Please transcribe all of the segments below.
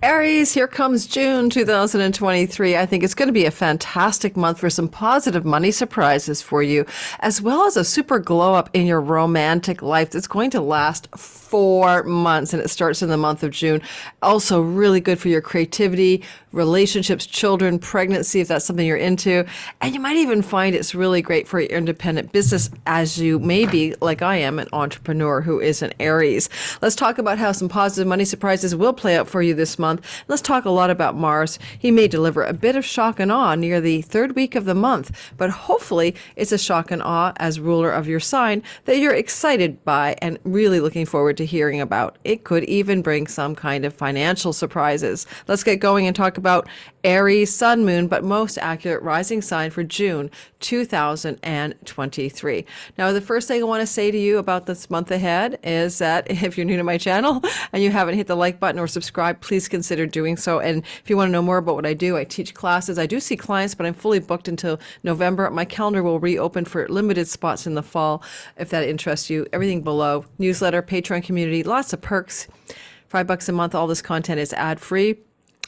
Aries, here comes June 2023. I think it's going to be a fantastic month for some positive money surprises for you, as well as a super glow up in your romantic life that's going to last 4 months, and it starts in the month of June. Also, really good for your creativity, relationships, children, pregnancy, if that's something you're into. And you might even find it's really great for your independent business, as you may be, like I am, an entrepreneur who is an Aries. Let's talk about how some positive money surprises will play out for you this month. Let's talk a lot about Mars. He may deliver a bit of shock and awe near the third week of the month, but hopefully it's a shock and awe as ruler of your sign that you're excited by and really looking forward to hearing about. It could even bring some kind of financial surprises. Let's get going and talk about Aries, Sun, Moon, but most accurate rising sign for June 2023. Now, the first thing I want to say to you about this month ahead is that if you're new to my channel and you haven't hit the like button or subscribe, please consider doing so. And if you want to know more about what I do, I teach classes. I do see clients, but I'm fully booked until November. My calendar will reopen for limited spots in the fall if that interests you. Everything below: newsletter, Patreon community, lots of perks. $5 a month. All this content is ad-free,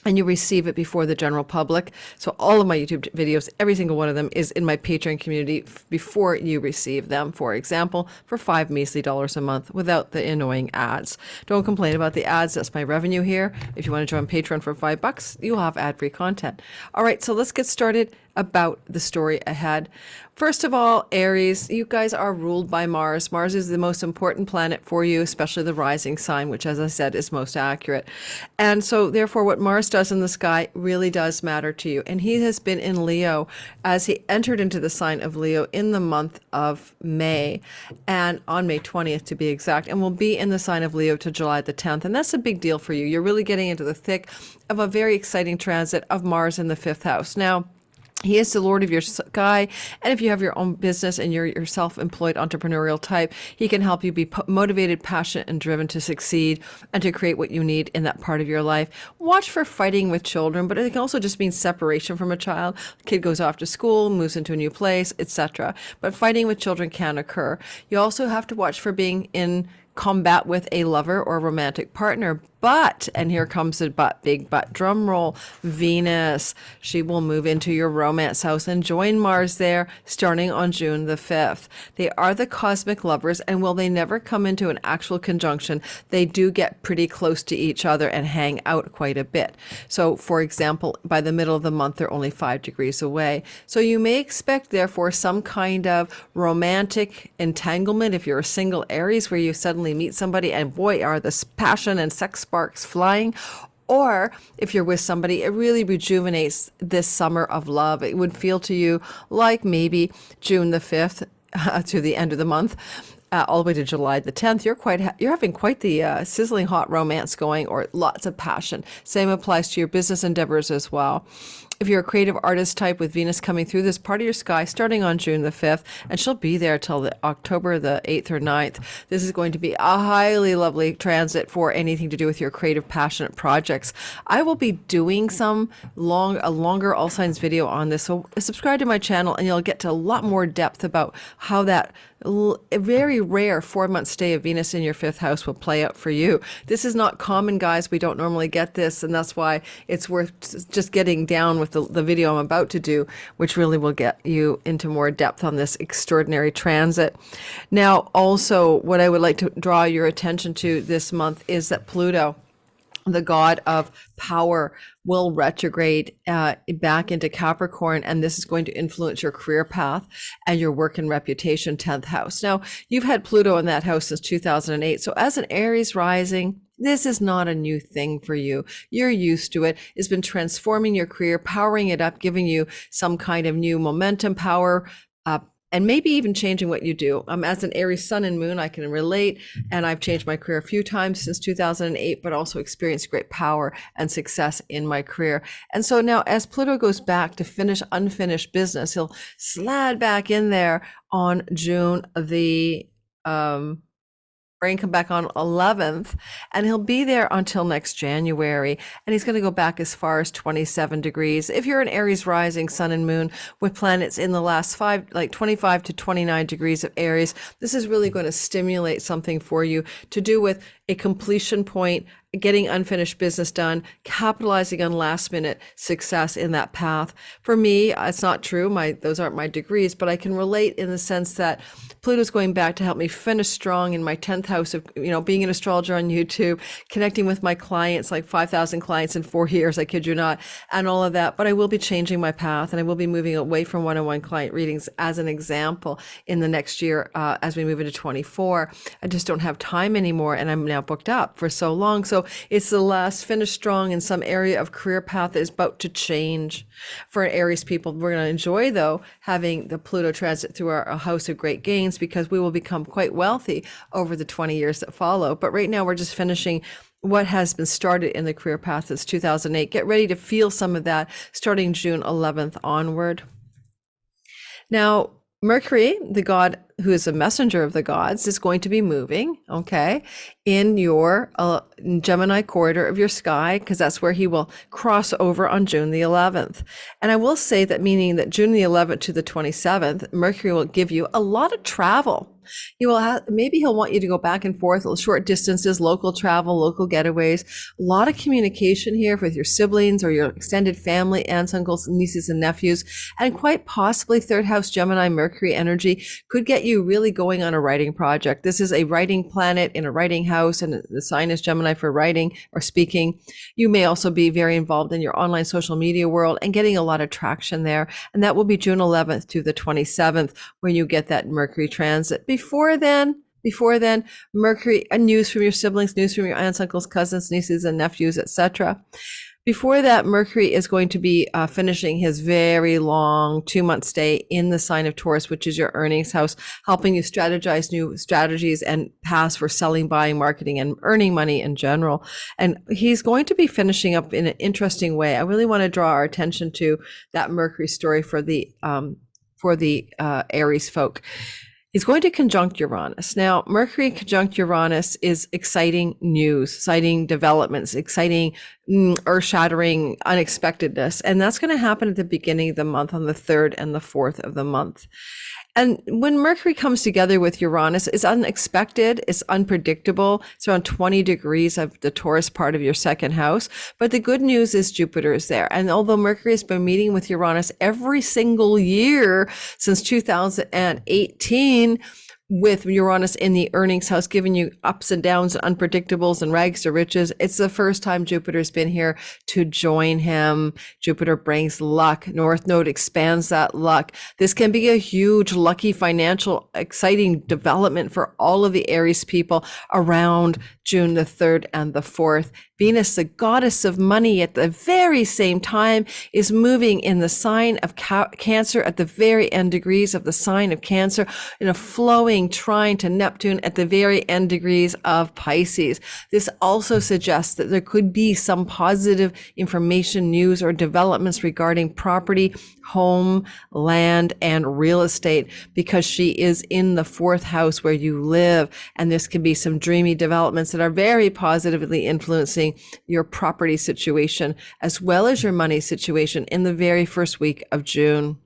and you receive it before the general public. So all of my YouTube videos, every single one of them, is in my Patreon community before you receive them. For example, for $5 measly a month without the annoying ads. Don't complain about the ads. That's my revenue here. If you want to join Patreon for $5, you'll have ad-free content. All right, so let's get started about the story ahead. First of all, Aries, you guys are ruled by Mars. Mars is the most important planet for you, especially the rising sign, which, as I said, is most accurate. And so therefore, what Mars does in the sky really does matter to you. And he has been in Leo as he entered into the sign of Leo in the month of May, and on May 20th to be exact, and will be in the sign of Leo to July the 10th. And that's a big deal for you. You're really getting into the thick of a very exciting transit of Mars in the fifth house. Now, he is the Lord of your sky, and if you have your own business and you're your self-employed entrepreneurial type, he can help you be motivated, passionate, and driven to succeed and to create what you need in that part of your life. Watch for fighting with children, but it can also just mean separation from a child. The kid goes off to school, moves into a new place, etc. But fighting with children can occur. You also have to watch for being in combat with a lover or romantic partner. But, and here comes the but, big but, drum roll, Venus, she will move into your romance house and join Mars there starting on June the 5th. They are the cosmic lovers, and while they never come into an actual conjunction, they do get pretty close to each other and hang out quite a bit. So, for example, by the middle of the month, they're only 5 degrees away. So you may expect, therefore, some kind of romantic entanglement if you're a single Aries, where you suddenly meet somebody and boy, are this passion and sex sparks flying. Or if you're with somebody, it really rejuvenates this summer of love. It would feel to you like maybe June the 5th to the end of the month, all the way to July the 10th, you're having quite the sizzling hot romance going, or lots of passion. Same applies to your business endeavors as well. If you're a creative artist type with Venus coming through this part of your sky starting on June the 5th, and she'll be there till the October the 8th or 9th, this is going to be a highly lovely transit for anything to do with your creative, passionate projects. I will be doing a longer all signs video on this, so subscribe to my channel and you'll get to a lot more depth about how that very rare 4-month stay of Venus in your fifth house will play out for you. This is not common, guys. We don't normally get this, and that's why it's worth just getting down with the video I'm about to do, which really will get you into more depth on this extraordinary transit. Now, also, what I would like to draw your attention to this month is that Pluto, the god of power, will retrograde back into Capricorn, and this is going to influence your career path and your work and reputation, 10th house. Now, you've had Pluto in that house since 2008, so as an Aries rising, this is not a new thing for you. You're used to it. It's been transforming your career, powering it up, giving you some kind of new momentum, power, and maybe even changing what you do. As an Aries sun and moon, I can relate, and I've changed my career a few times since 2008, but also experienced great power and success in my career. And so now as Pluto goes back to finish unfinished business, he'll slide back in there on June the come back on 11th, and he'll be there until next January, and he's going to go back as far as 27 degrees. If you're an Aries rising sun and moon with planets in the last 25 to 29 degrees of Aries, this is really going to stimulate something for you to do with a completion point, getting unfinished business done, capitalizing on last minute success in that path. For me, it's not true. Those aren't my degrees, but I can relate in the sense that Pluto's going back to help me finish strong in my 10th house of, being an astrologer on YouTube, connecting with my clients, like 5,000 clients in 4 years, I kid you not, and all of that. But I will be changing my path, and I will be moving away from one-on-one client readings as an example in the next year as we move into 24. I just don't have time anymore, and I'm now booked up for so long. So it's the last finish strong in some area of career path that is about to change. For Aries people, we're going to enjoy, though, having the Pluto transit through our house of great gains, because we will become quite wealthy over the 20 years that follow. But right now we're just finishing what has been started in the career path since 2008. Get ready to feel some of that starting June 11th onward. Now, Mercury, the god who is a messenger of the gods, is going to be moving, in your Gemini corridor of your sky, because that's where he will cross over on June the 11th. And I will say that, meaning that June the 11th to the 27th, Mercury will give you a lot of travel. He will maybe he'll want you to go back and forth, short distances, local travel, local getaways, a lot of communication here with your siblings or your extended family, aunts, uncles, nieces, and nephews, and quite possibly third house Gemini Mercury energy could get you really going on a writing project. This is a writing planet in a writing house, and the sign is Gemini for writing or speaking. You may also be very involved in your online social media world and getting a lot of traction there. And that will be June 11th to the 27th when you get that Mercury transit. Before then, Mercury, and news from your siblings, news from your aunts, uncles, cousins, nieces, and nephews, etc. Before that, Mercury is going to be finishing his very long 2-month stay in the sign of Taurus, which is your earnings house, helping you strategize new strategies and paths for selling, buying, marketing, and earning money in general. And he's going to be finishing up in an interesting way. I really want to draw our attention to that Mercury story for the Aries folk. He's going to conjunct Uranus. Now, Mercury conjunct Uranus is exciting news, exciting developments, exciting earth-shattering unexpectedness. And that's going to happen at the beginning of the month on the 3rd and the 4th of the month. And when Mercury comes together with Uranus, it's unexpected, it's unpredictable. It's around 20 degrees of the Taurus part of your second house. But the good news is Jupiter is there. And although Mercury has been meeting with Uranus every single year since 2018, with Uranus in the earnings house, giving you ups and downs and unpredictables and rags to riches, it's the first time Jupiter's been here to join him. Jupiter brings luck. North Node expands that luck. This can be a huge, lucky, financial, exciting development for all of the Aries people around June the 3rd and the 4th. Venus, the goddess of money, at the very same time is moving in the sign of Cancer at the very end degrees of the sign of Cancer, in a flowing trine to Neptune at the very end degrees of Pisces. This also suggests that there could be some positive information, news, or developments regarding property, home, land, and real estate, because she is in the 4th house where you live. And this could be some dreamy developments that are very positively influencing your property situation as well as your money situation in the very first week of June.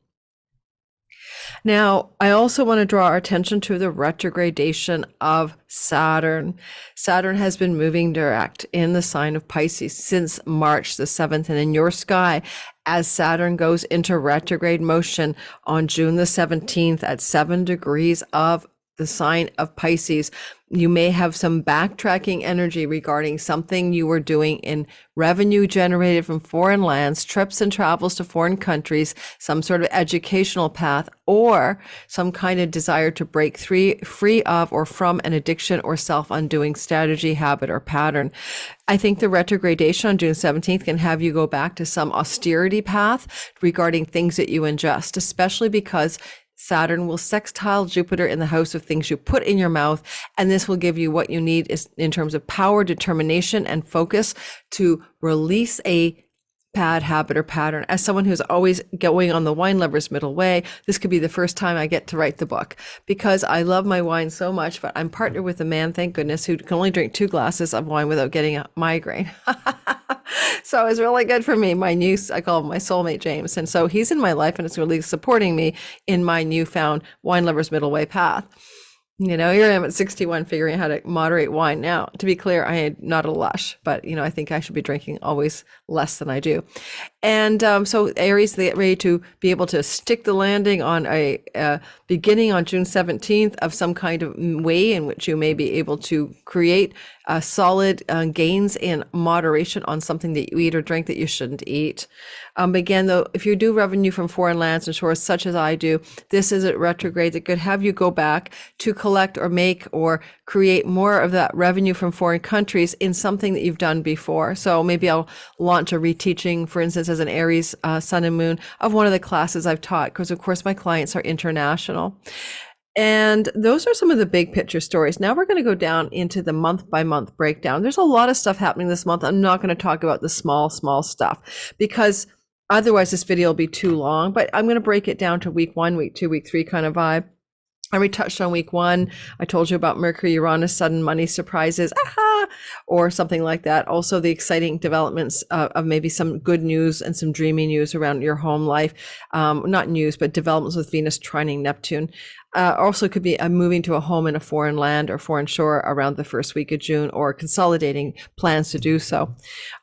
Now, I also want to draw our attention to the retrogradation of Saturn. Saturn has been moving direct in the sign of Pisces since March the 7th, and in your sky, as Saturn goes into retrograde motion on June the 17th at 7 degrees of the sign of Pisces, you may have some backtracking energy regarding something you were doing in revenue generated from foreign lands, trips and travels to foreign countries, some sort of educational path, or some kind of desire to break free of or from an addiction or self-undoing strategy, habit, or pattern. I think the retrogradation on June 17th can have you go back to some austerity path regarding things that you ingest, especially because Saturn will sextile Jupiter in the house of things you put in your mouth, and this will give you what you need is in terms of power, determination, and focus to release a bad habit or pattern. As someone who's always going on the wine lover's middle way, this could be the first time I get to write the book, because I love my wine so much, but I'm partnered with a man, thank goodness, who can only drink 2 glasses of wine without getting a migraine. So it's really good for me. I call him my soulmate, James. And so he's in my life, and it's really supporting me in my newfound wine lover's middle way path. You know, here I am at 61 figuring out how to moderate wine. Now, to be clear, I am not a lush, but, you know, I think I should be drinking always less than I do. And so Aries, they get ready to be able to stick the landing on a beginning on June 17th of some kind of way in which you may be able to create solid gains in moderation on something that you eat or drink that you shouldn't eat. Again, though, if you do revenue from foreign lands and shores, such as I do, this is a retrograde that could have you go back to collect or make or create more of that revenue from foreign countries in something that you've done before. So maybe I'll launch a reteaching, for instance, as an Aries sun and moon of one of the classes I've taught, because of course my clients are international. And those are some of the big picture stories. Now we're going to go down into the month by month breakdown. There's a lot of stuff happening this month. I'm not going to talk about the small stuff because otherwise this video will be too long, but I'm going to break it down to week 1, week 2, week 3 kind of vibe. I already touched on week 1. I told you about Mercury, Uranus, sudden money surprises, or something like that. Also the exciting developments of maybe some good news and some dreamy news around your home life. Not news, but developments with Venus trining Neptune. Also could be moving to a home in a foreign land or foreign shore around the first week of June, or consolidating plans to do so.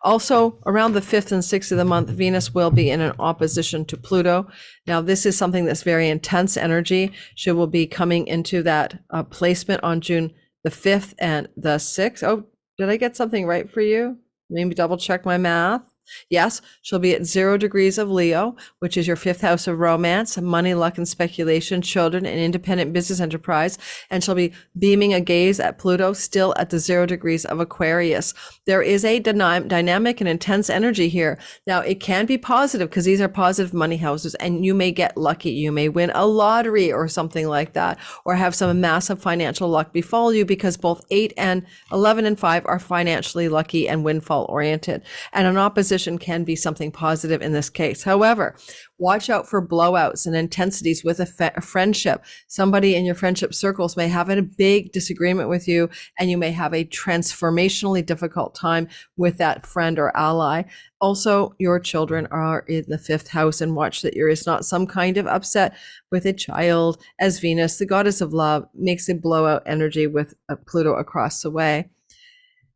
Also, around the 5th and 6th of the month, Venus will be in an opposition to Pluto. Now, this is something that's very intense energy. She will be coming into that placement on June the 5th and the 6th. Oh, did I get something right for you? Maybe double check my math. Yes, she'll be at 0 degrees of Leo, which is your 5th house of romance, money, luck, and speculation, children, and independent business enterprise. And she'll be beaming a gaze at Pluto, still at the 0 degrees of Aquarius. There is a dynamic and intense energy here. Now, it can be positive because these are positive money houses, and you may get lucky. You may win a lottery or something like that, or have some massive financial luck befall you, because both 8 and 11 and 5 are financially lucky and windfall oriented. And an opposition can be something positive in this case. However, watch out for blowouts and intensities with a friendship. Somebody in your friendship circles may have a big disagreement with you, and you may have a transformationally difficult time with that friend or ally. Also, your children are in the 5th house, and watch that there is not some kind of upset with a child, as Venus, the goddess of love, makes a blowout energy with Pluto across the way.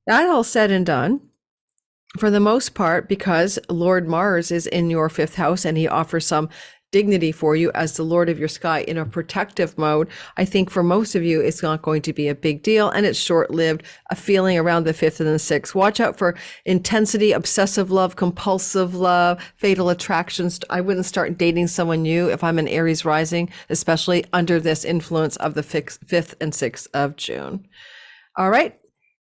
That all said and done, for the most part, because Lord Mars is in your 5th house and he offers some dignity for you as the Lord of your sky in a protective mode, I think for most of you, it's not going to be a big deal, and it's short-lived, a feeling around the 5th and the 6th. Watch out for intensity, obsessive love, compulsive love, fatal attractions. I wouldn't start dating someone new if I'm an Aries rising, especially under this influence of the 5th and 6th of June. All right.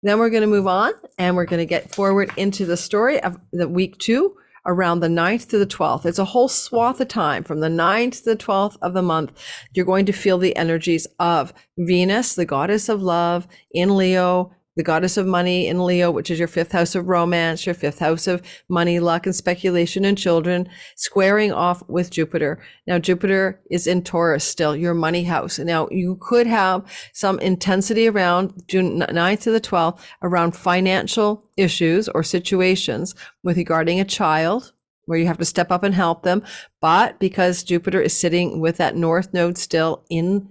Then we're going to move on, and we're going to get forward into the story of the week 2 around the 9th to the 12th. It's a whole swath of time from the 9th to the 12th of the month. You're going to feel the energies of Venus, the goddess of love, in Leo, the goddess of money in Leo, which is your 5th house of romance, your 5th house of money, luck, and speculation and children, squaring off with Jupiter. Now, Jupiter is in Taurus still, your money house. Now, you could have some intensity around June 9th to the 12th around financial issues or situations with regarding a child, where you have to step up and help them. But because Jupiter is sitting with that North node still in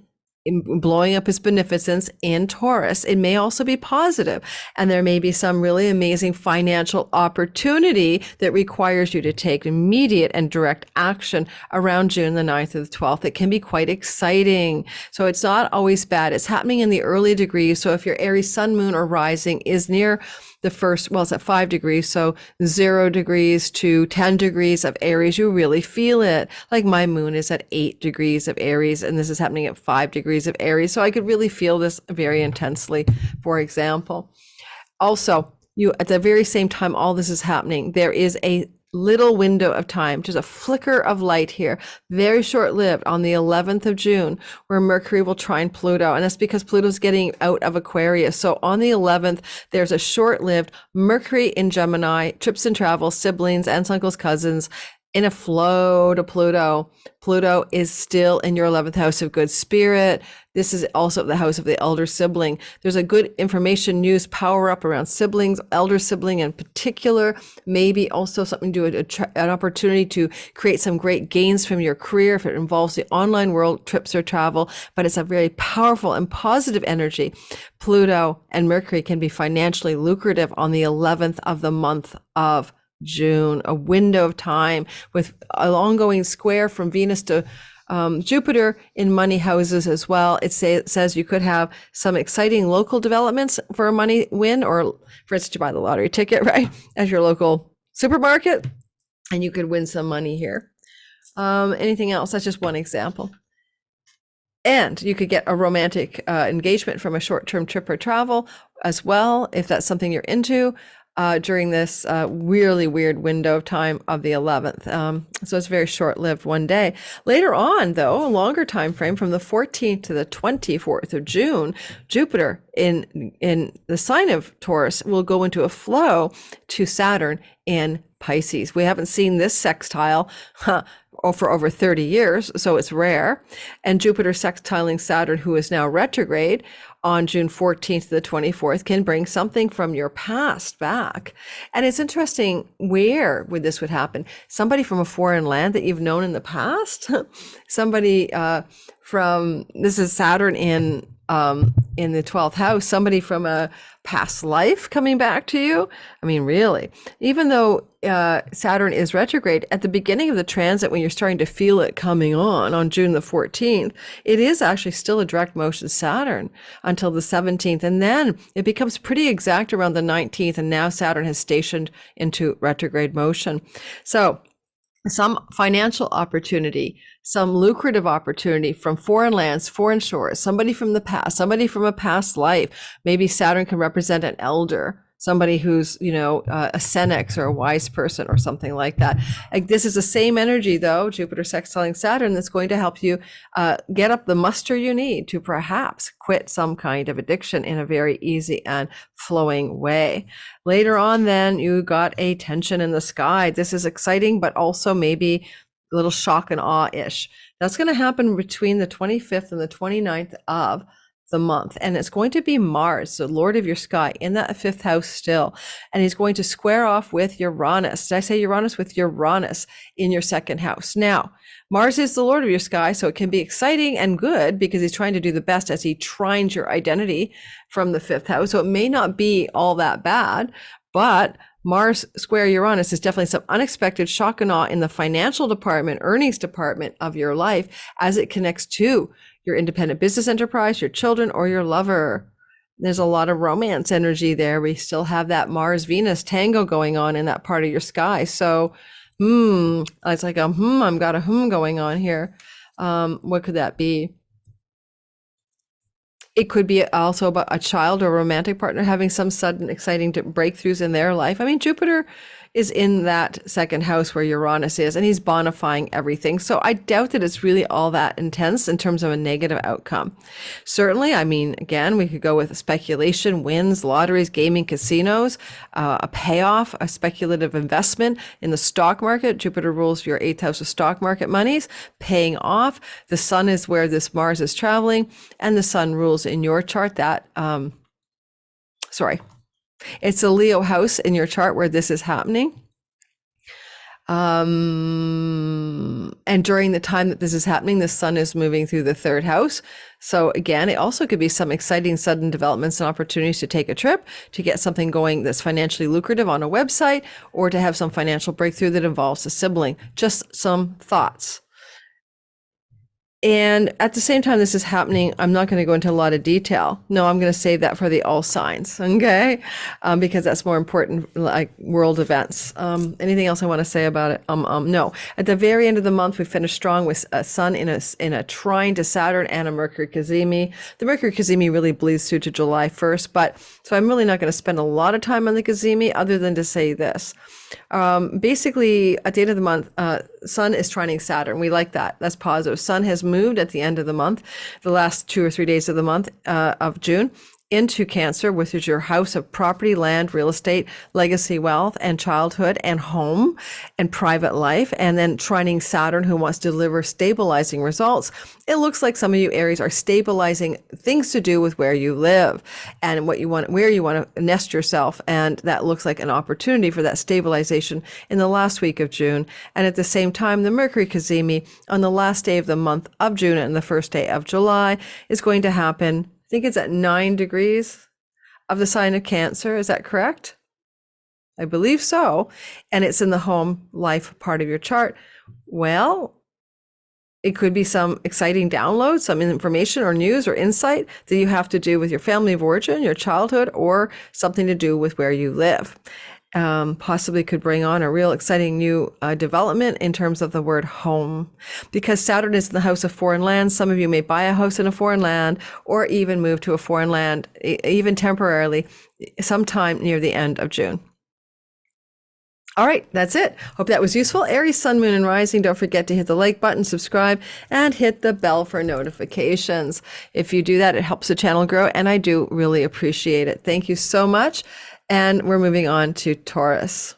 blowing up his beneficence in Taurus, it may also be positive. And there may be some really amazing financial opportunity that requires you to take immediate and direct action around June the 9th to the 12th. It can be quite exciting. So it's not always bad. It's happening in the early degrees. So if your Aries sun, moon, or rising is near the first, well, it's at 5 degrees. So 0 degrees to 10 degrees of Aries, you really feel it. Like my moon is at 8 degrees of Aries, and this is happening at 5 degrees of Aries. So I could really feel this very intensely, for example. Also, you at the very same time all this is happening, there is a little window of time, just a flicker of light here, very short-lived, on the 11th of June, where Mercury will trine Pluto. And that's because Pluto's getting out of Aquarius. So on the 11th, there's a short-lived Mercury in Gemini, trips and travels, siblings, aunts, uncles, cousins, in a flow to Pluto. Pluto is still in your 11th house of good spirit. This is also the house of the elder sibling. There's a good information, news, power up around siblings, elder sibling in particular, maybe also something to do an opportunity to create some great gains from your career if it involves the online world, trips or travel, but it's a very powerful and positive energy. Pluto and Mercury can be financially lucrative on the 11th of the month of June, a window of time with an ongoing square from Venus to Jupiter in money houses as well. It says you could have some exciting local developments for a money win, or for instance, you buy the lottery ticket, right, at your local supermarket, and you could win some money here. Anything else? That's just one example. And you could get a romantic engagement from a short-term trip or travel as well, if that's something you're into. During this really weird window of time of the 11th. So it's very short-lived, one day. Later on, though, a longer time frame from the 14th to the 24th of June, Jupiter in the sign of Taurus will go into a flow to Saturn in Pisces. We haven't seen this sextile for over 30 years, so it's rare. And Jupiter sextiling Saturn, who is now retrograde, on June 14th to the 24th, can bring something from your past back. And it's interesting, where would happen? Somebody from a foreign land that you've known in the past? Somebody this is Saturn in the 12th house, somebody from a past life coming back to you. I mean, really, even though Saturn is retrograde at the beginning of the transit, when you're starting to feel it coming on June the 14th, it is actually still a direct motion Saturn until the 17th. And then it becomes pretty exact around the 19th. And now Saturn has stationed into retrograde motion. So some financial opportunity, some lucrative opportunity from foreign lands, foreign shores, somebody from the past, somebody from a past life. Maybe Saturn can represent an elder, somebody who's, a senex or a wise person or something like that. Like, this is the same energy, though, Jupiter sextiling Saturn, that's going to help you get up the muster you need to perhaps quit some kind of addiction in a very easy and flowing way. Later on, then, you got a tension in the sky. This is exciting, but also maybe a little shock and awe-ish. That's going to happen between the 25th and the 29th of the month. And it's going to be Mars, the Lord of your sky, in that fifth house still. And he's going to square off with Uranus. Did I say Uranus? With Uranus in your second house. Now, Mars is the Lord of your sky, so it can be exciting and good because he's trying to do the best as he trines your identity from the fifth house. So it may not be all that bad, but Mars square Uranus is definitely some unexpected shock and awe in the financial department, earnings department of your life as it connects to your independent business enterprise, your children, or your lover. There's a lot of romance energy there. We still have that Mars-Venus tango going on in that part of your sky. So, it's like I've got a going on here. What could that be? It could be also about a child or romantic partner having some sudden exciting breakthroughs in their life. I mean, Jupiter is in that second house where Uranus is, and he's bonifying everything. So I doubt that it's really all that intense in terms of a negative outcome. Certainly, I mean, again, we could go with speculation, wins, lotteries, gaming, casinos, a payoff, a speculative investment in the stock market. Jupiter rules your 8th house of stock market monies, paying off. The sun is where this Mars is traveling, and the sun rules in your chart that, it's a Leo house in your chart where this is happening. And during the time that this is happening, the sun is moving through the third house. So again, it also could be some exciting sudden developments and opportunities to take a trip, to get something going that's financially lucrative on a website, or to have some financial breakthrough that involves a sibling. Just some thoughts. And at the same time this is happening, I'm not going to go into a lot of detail. No, I'm going to save that for the all signs, okay? Because that's more important, like world events. Anything else I want to say about it? No. At the very end of the month, we finish strong with a sun in a trine to Saturn and a Mercury cazimi. The Mercury cazimi really bleeds through to July 1st, but so I'm really not going to spend a lot of time on the cazimi other than to say this. Basically, at the end of the month, Sun is trining Saturn. We like that. That's positive. Sun has moved at the end of the month, the last 2 or 3 days of the month of June, into Cancer, which is your house of property, land, real estate, legacy wealth, and childhood and home and private life. And then trining Saturn, who wants to deliver stabilizing results. It looks like some of you Aries are stabilizing things to do with where you live and what you want, where you want to nest yourself. And that looks like an opportunity for that stabilization in the last week of June. And at the same time, the Mercury Cazimi on the last day of the month of June and the first day of July is going to happen. I think it's at 9 degrees of the sign of Cancer. Is that correct? I believe so. And it's in the home life part of your chart. Well, it could be some exciting download, some information or news or insight that you have to do with your family of origin, your childhood, or something to do with where you live. Possibly could bring on a real exciting new development in terms of the word home. Because Saturn is in the house of foreign lands, some of you may buy a house in a foreign land or even move to a foreign land, even temporarily, sometime near the end of June. All right, that's it. Hope that was useful. Aries, Sun, Moon, and Rising. Don't forget to hit the like button, subscribe, and hit the bell for notifications. If you do that, it helps the channel grow, and I do really appreciate it. Thank you so much. And we're moving on to Taurus.